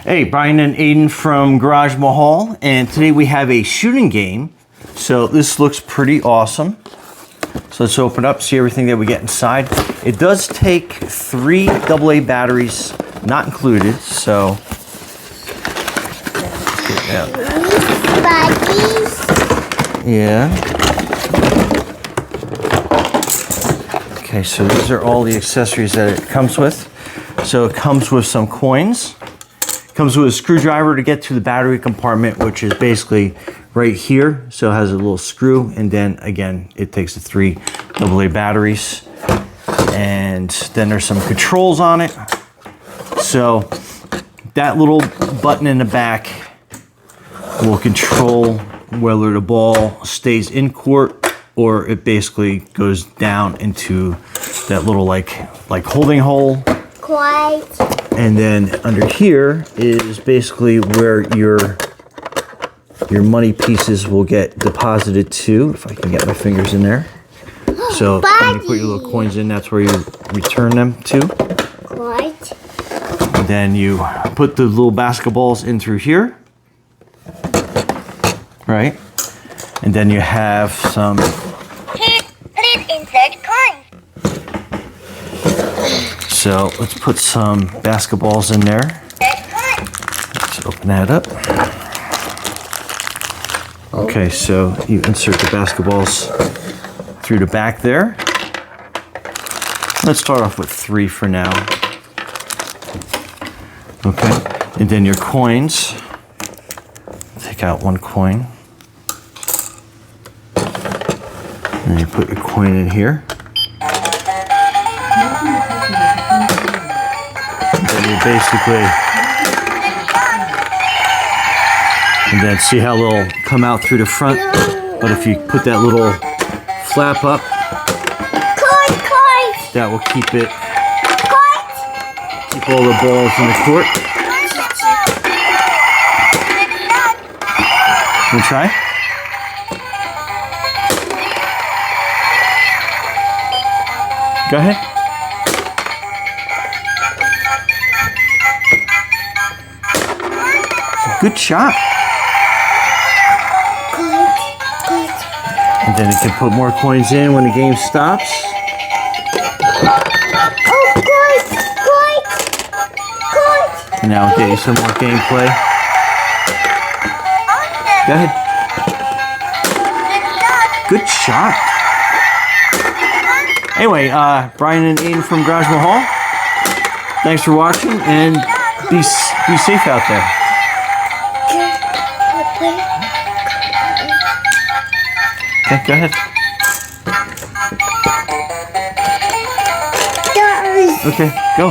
Hey, Brian and Aiden from GarageMahal, and today we have a shooting game. So this looks pretty awesome. So let's open up, see everything that we get inside. It does take 3 AA batteries, not included, so. Yeah. Okay, so these are all the accessories that it comes with. So it comes with some coins. Comes with a screwdriver to get to the battery compartment, which is basically right here. So it has a little screw, and then again, it takes the 3 AA batteries. And then there's some controls on it. So that little button in the back will control whether the ball stays in court or it basically goes down into that little like holding hole. Quite. And then under here is basically where your money pieces will get deposited to, if I can get my fingers in there. So when you put your little coins in, that's where you return them to. Quite. And then you put the little basketballs in through here. Right? And then you have some... Please insert coin. So let's put some basketballs in there. Let's open that up. Okay, so you insert the basketballs through the back there. Let's start off with 3 for now. Okay, and then your coins. Take out 1 coin. And you put your coin in here. Basically, and then see how they'll come out through the front, but if you put that little flap up, that will keep all the balls in the court. Can we try? Go ahead. Good shot. And then you can put more coins in when the game stops. And now we'll get you some more gameplay. Go ahead. Good shot. Anyway, Brian and Aiden from GarageMahal. Thanks for watching, and be safe out there. Okay, go ahead. Okay, go.